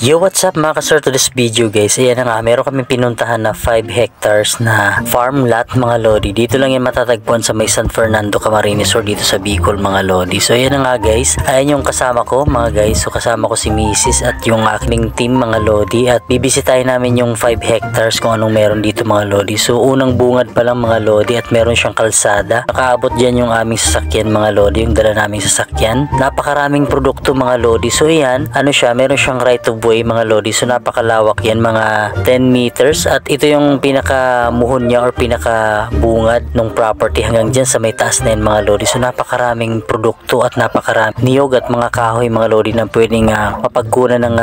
Yo, what's up mga kasir, to this video guys. Ayan na nga, meron kaming pinuntahan na 5 hectares na farm lot mga lodi. Dito lang yan matatagpuan sa may San Fernando, Camarines or dito sa Bicol mga lodi. So ayan na nga guys, ayan yung kasama ko mga guys. So kasama ko si Mrs. at yung aking team mga lodi. At bibisitahin namin yung 5 hectares kung anong meron dito mga lodi. So unang bungad pa lang mga lodi at meron siyang kalsada. Nakaabot dyan yung aming sasakyan mga lodi, yung dala naming sasakyan. Napakaraming produkto mga lodi. So ayan, ano siya, meron siyang right of way mga lodi. So napakalawak yan, mga 10 meters at ito yung pinakamuhon niya or pinakabungad ng property hanggang dyan sa may taas na yan mga lodi. So napakaraming produkto at napakaraming niyog at mga kahoy mga lodi na pwedeng mapagkunan ng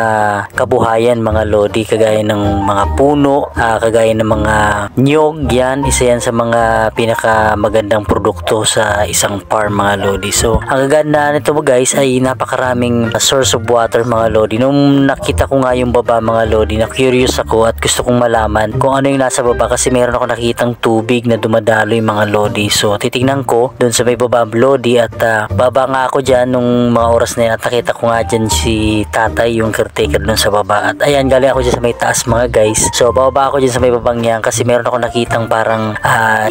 kabuhayan mga lodi, kagaya ng mga puno, kagaya ng mga niyog. Yan, isa yan sa mga pinakamagandang produkto sa isang farm mga lodi. So ang kagandahan nito guys ay napakaraming source of water mga lodi. Nung nakita ko nga yung baba mga lodi, na curious ako at gusto kong malaman kung ano yung nasa baba kasi meron ako nakitang tubig na dumadaloy mga lodi. So titingnan ko dun sa may baba lodi at baba nga ako dyan nung mga oras na yan at nakita ko nga dyan si tatay, yung caretaker dun sa baba. At ayan, galing ako dyan sa may taas mga guys. So bababa ako dyan sa may babang yan kasi meron ako nakitang parang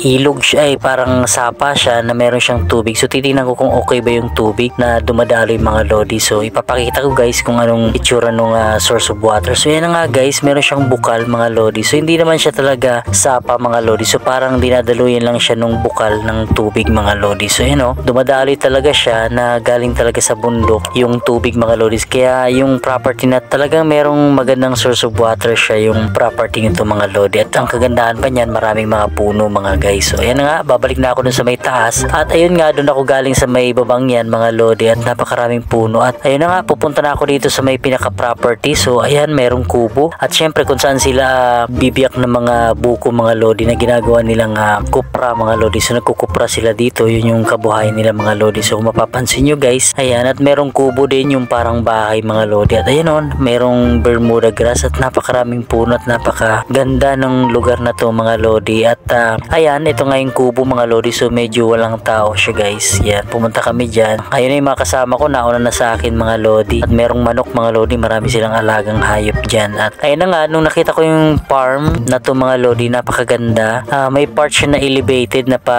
ilog siya, parang sapa siya na meron siyang tubig. So titingnan ko kung okay ba yung tubig na dumadaloy mga lodi. So ipapakita ko guys kung anong itsura nung source of water. So yan nga guys, meron siyang bukal mga lodi. So hindi naman siya talaga sapa mga lodi. So parang dinadaluyan lang siya nung bukal ng tubig mga lodi. So yan dumadaloy talaga siya na galing talaga sa bundok yung tubig mga lodi. Kaya yung property na talagang merong magandang source of water siya yung property nito mga lodi. At ang kagandahan pa niyan, maraming mga puno mga guys. So yan nga, babalik na ako dun sa may taas. At ayun nga, dun ako galing sa may babang yan mga lodi at napakaraming puno. At ayun na nga, pupunta na ako dito sa may pinaka property. So ayan, merong kubo at syempre kung saan sila bibiyak ng mga buko mga lodi na ginagawa nilang kupra mga lodi. So nagkukupra sila dito, yun yung kabuhayan nila mga lodi. So kung mapapansin nyo guys, ayan, at merong kubo din yung parang bahay mga lodi. At ayan merong Bermuda grass at napakaraming puno at napakaganda ng lugar na to mga lodi. At ayan, ito nga yung kubo mga lodi. So medyo walang tao siya guys. Yan, pumunta kami dyan. Ayun na yung mga kasama ko, nauna na sa akin mga lodi. At merong manok mga lodi, marami silang alagang hayop dyan. At ayun na nga, nung nakita ko yung farm na to mga lodi, napakaganda. May part siya na elevated na pa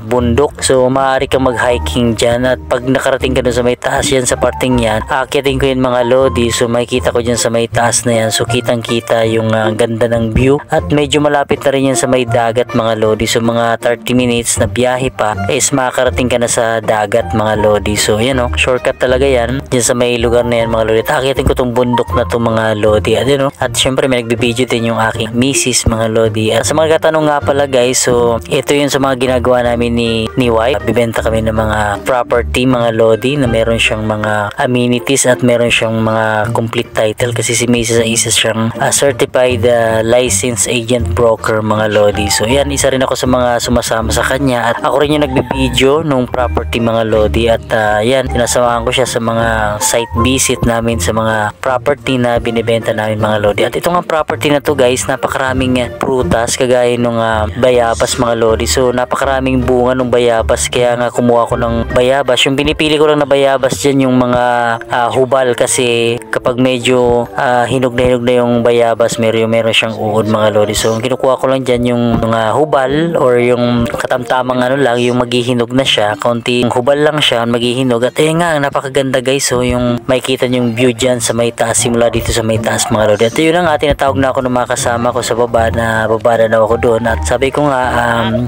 bundok. So maaari kang mag-hiking dyan. At pag nakarating ka dun sa may taas yan, sa parting yan, akitin ko yun mga lodi. So makikita ko dyan sa may taas na yan. So kitang kita yung ganda ng view. At medyo malapit na rin yan sa may dagat mga lodi. So mga 30 minutes na biyahe pa is makakarating ka na sa dagat mga lodi. So yan shortcut talaga yan dyan sa may lugar na yan mga lodi. At akitin ko tong bundok na to mga lodi. At syempre may nagbibideo din yung aking misis mga lodi. At sa mga katanong nga pala guys, so ito yun sa mga ginagawa namin ni wife. Bibenta kami ng mga property mga lodi na meron siyang mga amenities at meron siyang mga complete title kasi si misis ay isa siyang certified licensed agent broker mga lodi. So yan, isa rin ako sa mga sumasama sa kanya at ako rin yung nagbibideo nung property mga lodi. At yan, sinasamahan ko siya sa mga site visit namin sa mga property na binibenta namin mga lodi. At ito nga property na to guys, napakaraming prutas kagaya nung bayabas mga lodi. So napakaraming bunga ng bayabas, kaya nga kumuha ko ng bayabas. Yung pinipili ko lang na bayabas dyan yung mga hubal kasi kapag medyo hinog na yung bayabas, meron siyang uod mga lodi. So kinukuha ko lang dyan yung mga hubal or yung katamtamang lang, yung maghihinog na siya, kaunting hubal lang siya, maghihinog. At nga, napakaganda guys. So yung makikita yung view dyan sa may taas, simula dito sa may taas mga lodi. At yun na nga, tinatawag na ako ng mga kasama ko sa baba na babada na ako doon. At sabi ko nga,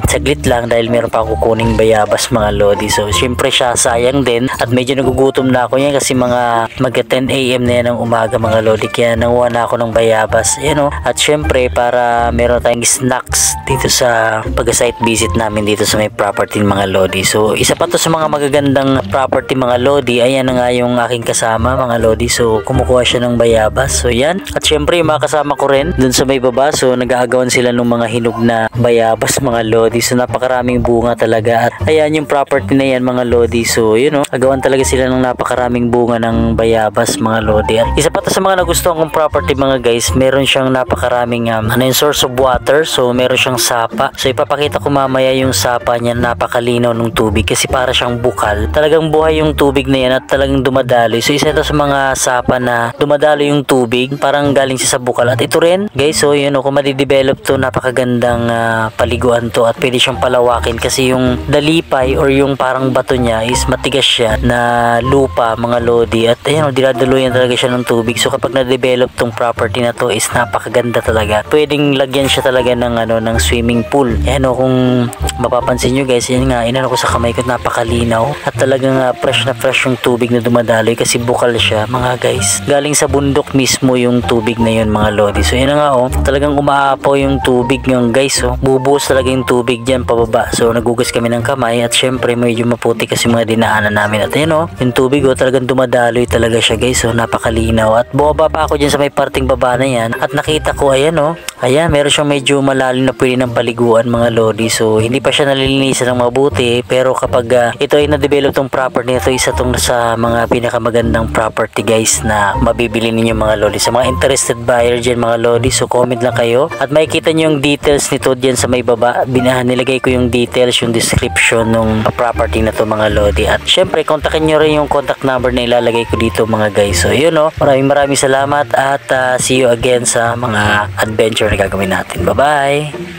saglit lang dahil meron pa ako kuning bayabas mga lodi. So syempre siya sayang din at medyo nagugutom na ako yan kasi mga mag 10 AM na yan ng umaga mga lodi. Kaya nanguha na ako ng bayabas. At syempre para meron tayong snacks dito sa pag-site visit namin dito sa may property mga lodi. So isa pa to sa mga magagandang property mga lodi. Ayan na nga yung aking kasama mga lodi. So kumukuha siya ng bayabas. So yan. At syempre yung mga kasama ko rin dun sa may baba. So nag-aagawan sila ng mga hinog na bayabas mga lodi. So napakaraming bunga talaga. At ayan yung property na yan mga lodi. So agawan talaga sila ng napakaraming bunga ng bayabas mga lodi. At isa pa to sa mga nagustuhan kong property mga guys, meron siyang napakaraming yung source of water. So meron siyang sapa. So ipapakita ko mamaya yung sapa niya, napakalinaw ng tubig kasi para siyang bukal. Talagang buhay yung tubig na yan at talagang dumadaloy. So isa ito sa mga sapa na dumadalo yung tubig, parang galing siya sa bukal. At ito rin guys, so yun kung madidevelop to, napakagandang paliguan to at pwede siyang palawakin kasi yung dalipay or yung parang bato niya is matigas siya na lupa mga lodi, at ayan dinadaluyan talaga siya ng tubig. So kapag na-develop tong property na to is napakaganda talaga. Pwedeng lagyan siya talaga ng swimming pool. Ayan kung mapapansin nyo guys, yan nga inano ko sa kamay ko, napakalinaw at talagang fresh na fresh yung tubig na dumadaloy kasi bukal siya mga guys. Galing sa bundok mismo yung tubig na yun mga lodi. So yan nga talagang umaapaw yung tubig ng guys. Bubuhos talaga yung tubig dyan pababa. So nagugas kami ng kamay at syempre medyo maputi kasi mga dinaanan namin. At yan yung tubig talagang dumadaloy talaga siya guys. So napakalinaw. At bumaba pa ako dyan sa may parting baba na yan at nakita ko ayan ayan meron siyang medyo malalim na pwede ng paliguan mga lodi. So hindi pa siya nalilinisan ng mabuti, pero kapag ito ay na-develop tong property na ito, isa tong sa mga pinakamagandang property guys na mabibili ninyo mga lodi. Sa mga interested buyer dyan mga lodi, so comment lang kayo at makikita nyo yung details nito dyan sa may baba. Nilagay ko yung details, yung description ng property na to mga lodi. At syempre kontakin nyo rin yung contact number na ilalagay ko dito mga guys. So yun maraming salamat at see you again sa mga adventure na gagawin natin. Bye bye.